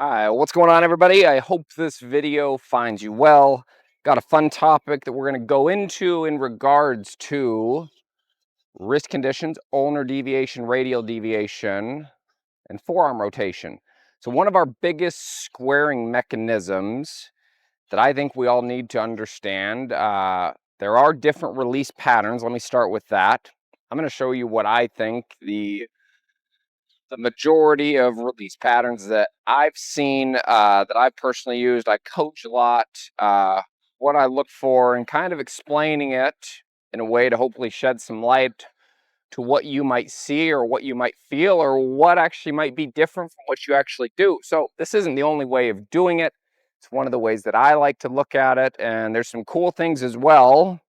Hi, what's going on, everybody? I hope this video finds you well. Got a fun topic that we're going to go into in regards to wrist conditions, ulnar deviation, radial deviation, and forearm rotation. So one of our biggest squaring mechanisms that I think we all need to understand, there are different release patterns. Let me start with that. I'm going to show you what I think the majority of release patterns that I've seen, that I've personally used. I coach a lot, what I look for, and kind of explaining it in a way to hopefully shed some light to what you might see or what you might feel or what actually might be different from what you actually do. So this isn't the only way of doing it. It's one of the ways that I like to look at it. And there's some cool things as well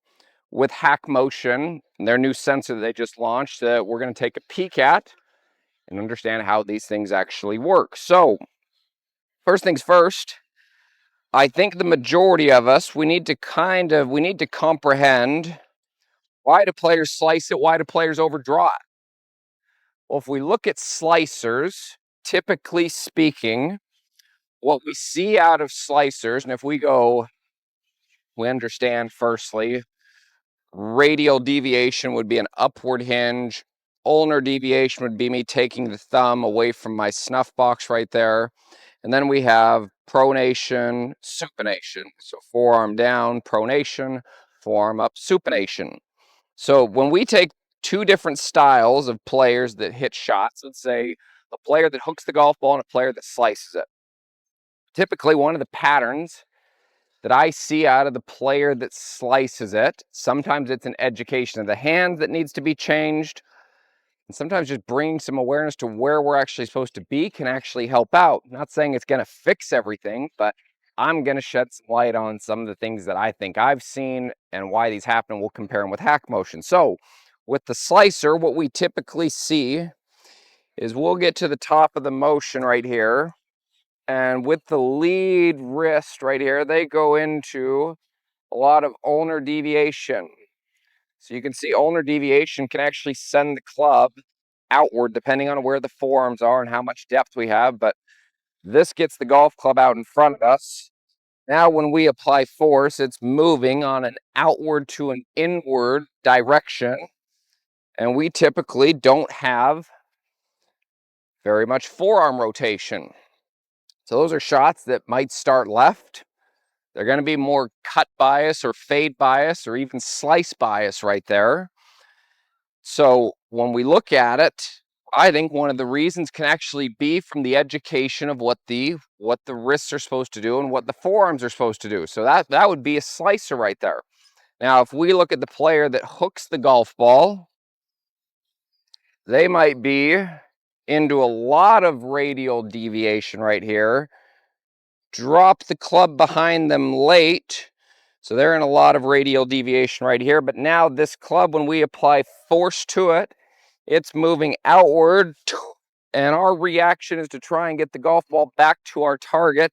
with Hack Motion, their new sensor that they just launched that we're going to take a peek at and understand how these things actually work. So, first things first, I think the majority of us, we need to comprehend, why do players slice it? Why do players overdraw it? Well, if we look at slicers, typically speaking, what we see out of slicers, and if we understand firstly, radial deviation would be an upward hinge. Ulnar deviation would be me taking the thumb away from my snuff box right there. And then we have pronation, supination. So forearm down, pronation, forearm up, supination. So when we take two different styles of players that hit shots, let's say a player that hooks the golf ball and a player that slices it. Typically, one of the patterns that I see out of the player that slices it, sometimes it's an education of the hand that needs to be changed. And sometimes just bringing some awareness to where we're actually supposed to be can actually help out. Not saying it's going to fix everything, but I'm going to shed some light on some of the things that I think I've seen and why these happen. We'll compare them with Hack Motion. So with the slicer, what we typically see is we'll get to the top of the motion right here. And with the lead wrist right here, they go into a lot of ulnar deviation. So you can see ulnar deviation can actually send the club outward depending on where the forearms are and how much depth we have, but this gets the golf club out in front of us. Now when we apply force, it's moving on an outward to an inward direction, and we typically don't have very much forearm rotation. So those are shots that might start left. They're going to be more cut bias or fade bias or even slice bias right there. So when we look at it, I think one of the reasons can actually be from the education of what the wrists are supposed to do and what the forearms are supposed to do. So that would be a slicer right there. Now, if we look at the player that hooks the golf ball, they might be into a lot of radial deviation right here. Drop the club behind them late. So they're in a lot of radial deviation right here. But now this club, when we apply force to it, it's moving outward, and our reaction is to try and get the golf ball back to our target,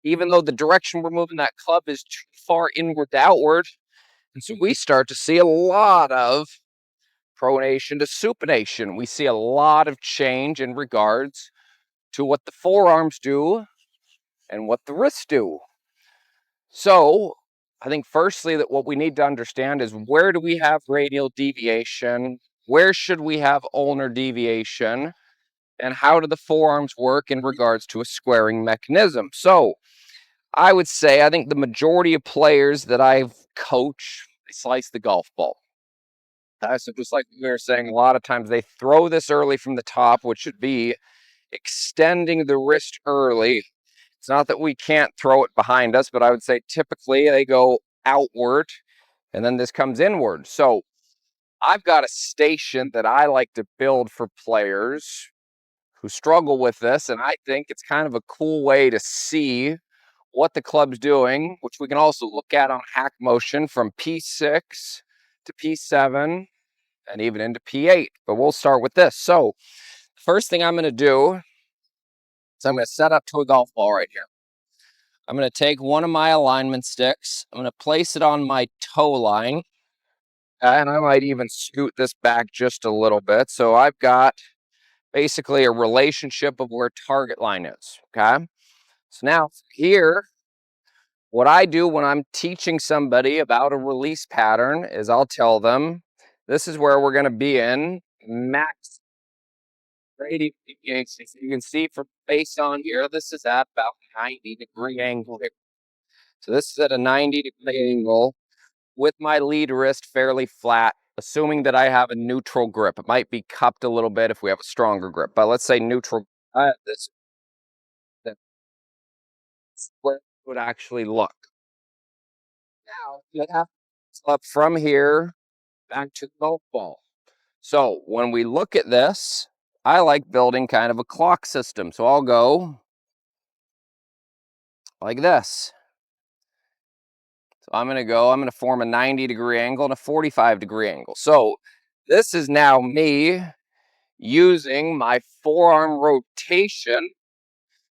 even though the direction we're moving that club is too far inward to outward. And so we start to see a lot of pronation to supination. We see a lot of change in regards to what the forearms do and what the wrists do. So I think firstly that what we need to understand is, where do we have radial deviation? Where should we have ulnar deviation? And how do the forearms work in regards to a squaring mechanism? So I would say, I think the majority of players that I've coached, they slice the golf ball. So just like we were saying, a lot of times they throw this early from the top, which should be extending the wrist early. It's not that we can't throw it behind us, but I would say typically they go outward and then this comes inward. So I've got a station that I like to build for players who struggle with this, and I think it's kind of a cool way to see what the club's doing, which we can also look at on Hack Motion from P6 to P7 and even into P8. But we'll start with this. So first thing I'm going to do is I'm going to set up to a golf ball right here. I'm going to take one of my alignment sticks. I'm going to place it on my toe line. And I might even scoot this back just a little bit. So I've got basically a relationship of where target line is, okay? So now here, what I do when I'm teaching somebody about a release pattern is I'll tell them, this is where we're going to be in max radial deviation. So you can see from face on here, this is at about 90-degree angle here. So this is at a 90-degree angle with my lead wrist fairly flat, assuming that I have a neutral grip. It might be cupped a little bit if we have a stronger grip, but let's say neutral. This where it would actually look. Now, you have up from here back to the golf ball. So when we look at this, I like building kind of a clock system. So I'll go like this. So I'm going to form a 90-degree angle and a 45-degree angle. So this is now me using my forearm rotation.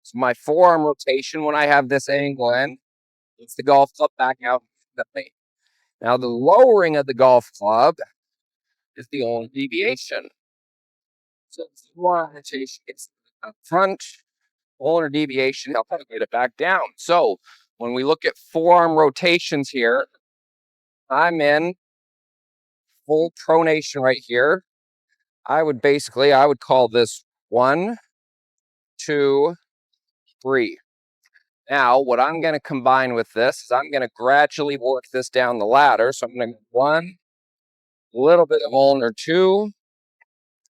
So my forearm rotation, when I have this angle in, it's the golf club back out at me. Now the lowering of the golf club is the only deviation. So it's forearm rotation, it's up front, ulnar deviation, help get it back down. So when we look at forearm rotations here, I'm in full pronation right here. I would call this 1, 2, 3. Now, what I'm going to combine with this is I'm going to gradually work this down the ladder. So I'm going to 1, a little bit of ulnar 2,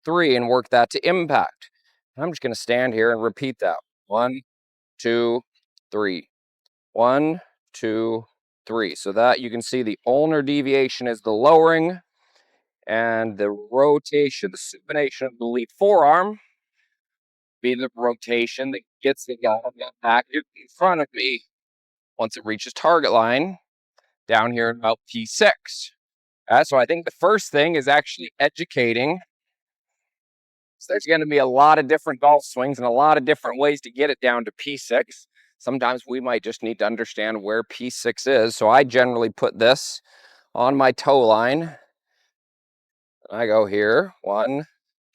3, and work that to impact. I'm just going to stand here and repeat that. 1, 2, 3. 1, 2, 3. So that you can see the ulnar deviation is the lowering, and the rotation, the supination of the lead forearm, be the rotation that gets the guy back in front of me once it reaches target line down here in about P6. So I think the first thing is actually educating. So there's going to be a lot of different golf swings and a lot of different ways to get it down to P6. Sometimes we might just need to understand where P6 is. So I generally put this on my toe line. I go here, 1,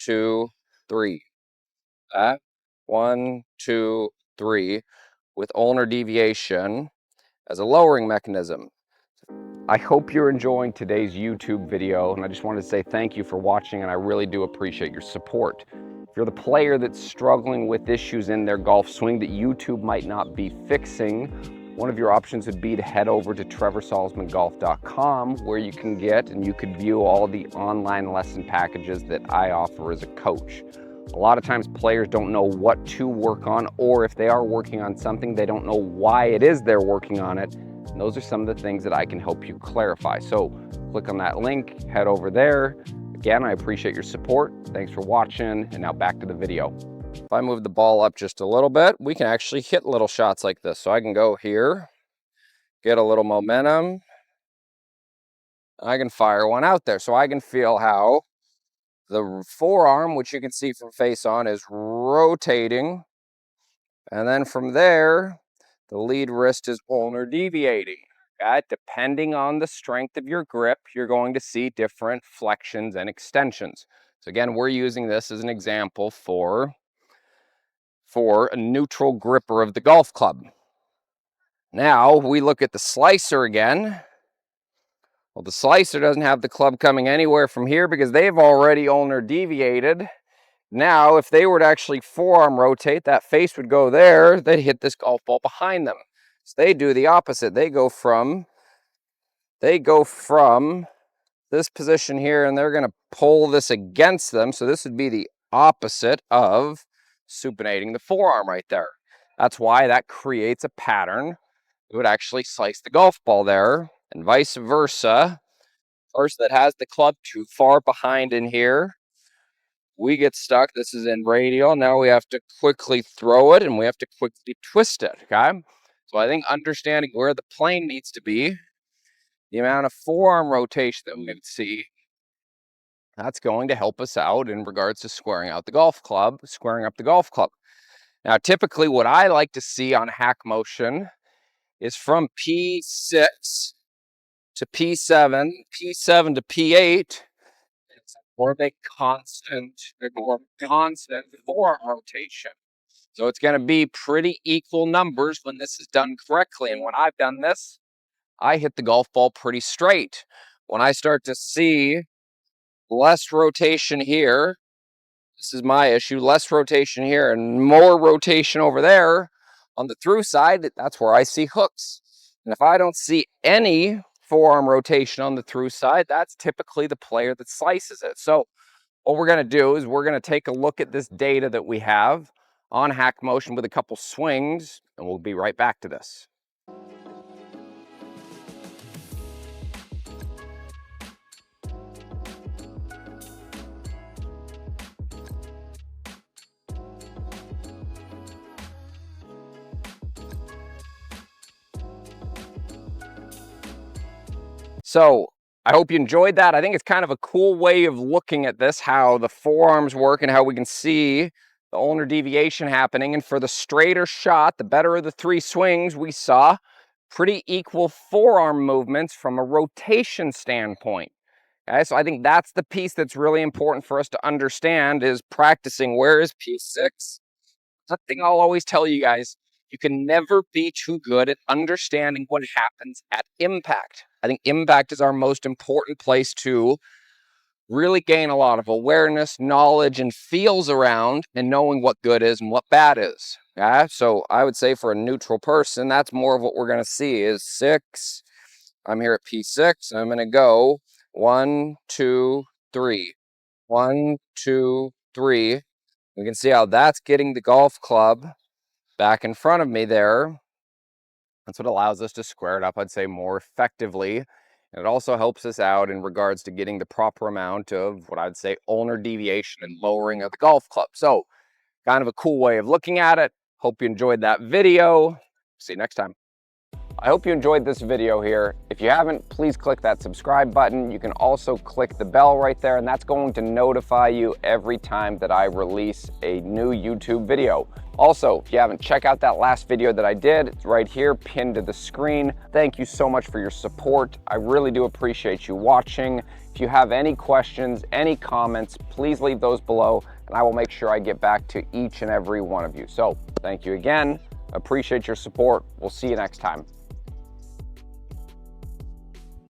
2, 3. 1, 2, 3, with ulnar deviation as a lowering mechanism. I hope you're enjoying today's YouTube video, and I just wanted to say thank you for watching, and I really do appreciate your support. If you're the player that's struggling with issues in their golf swing that YouTube might not be fixing, one of your options would be to head over to trevorsalzmangolf.com, where you can get and you could view all the online lesson packages that I offer as a coach. A lot of times players don't know what to work on, or if they are working on something, they don't know why it is they're working on it. And those are some of the things that I can help you clarify. So click on that link, head over there. Again, I appreciate your support. Thanks for watching, and now back to the video. If I move the ball up just a little bit, we can actually hit little shots like this. So I can go here, get a little momentum. I can fire one out there. So I can feel how the forearm, which you can see from face on, is rotating. And then from there, the lead wrist is ulnar deviating. Depending on the strength of your grip, you're going to see different flexions and extensions. So again, we're using this as an example for a neutral gripper of the golf club. Now we look at the slicer again. Well, the slicer doesn't have the club coming anywhere from here because they've already ulnar deviated. Now, if they were to actually forearm rotate, that face would go there, they'd hit this golf ball behind them. So they do the opposite. They go from this position here, and they're going to pull this against them. So this would be the opposite of supinating the forearm right there. That's why that creates a pattern. It would actually slice the golf ball there, and vice versa. First, that has the club too far behind in here, we get stuck. This is in radial. Now we have to quickly throw it, and we have to quickly twist it, okay? So I think understanding where the plane needs to be, the amount of forearm rotation that we can see, that's going to help us out in regards to squaring up the golf club. Now, typically what I like to see on hack motion is from P6 to P7, P7 to P8, more of a constant forearm rotation. So it's going to be pretty equal numbers when this is done correctly. And when I've done this, I hit the golf ball pretty straight. When I start to see less rotation here, this is my issue, less rotation here and more rotation over there on the through side, that's where I see hooks. And if I don't see any forearm rotation on the through side, that's typically the player that slices it. So what we're going to do is we're going to take a look at this data that we have on Hack Motion with a couple swings, and we'll be right back to this. So I hope you enjoyed that. I think it's kind of a cool way of looking at this, how the forearms work and how we can see the ulnar deviation happening. And for the straighter shot, the better of the three swings, we saw pretty equal forearm movements from a rotation standpoint. Okay, so I think that's the piece that's really important for us to understand is practicing. Where is P6? Something I'll always tell you guys, you can never be too good at understanding what happens at impact. I think impact is our most important place to really gain a lot of awareness, knowledge, and feels around and knowing what good is and what bad is. Yeah, so I would say for a neutral person, that's more of what we're going to see is 6. I'm here at P6. I'm going to go 1, 2, 3. 1, 2, 3. We can see how that's getting the golf club back in front of me there. That's what allows us to square it up, I'd say, more effectively. And it also helps us out in regards to getting the proper amount of what I'd say ulnar deviation and lowering of the golf club. So kind of a cool way of looking at it. Hope you enjoyed that video. See you next time. I hope you enjoyed this video here. If you haven't, please click that subscribe button. You can also click the bell right there, and that's going to notify you every time that I release a new YouTube video. Also, if you haven't, check out that last video that I did. It's right here, pinned to the screen. Thank you so much for your support. I really do appreciate you watching. If you have any questions, any comments, please leave those below, and I will make sure I get back to each and every one of you. So, thank you again. Appreciate your support. We'll see you next time.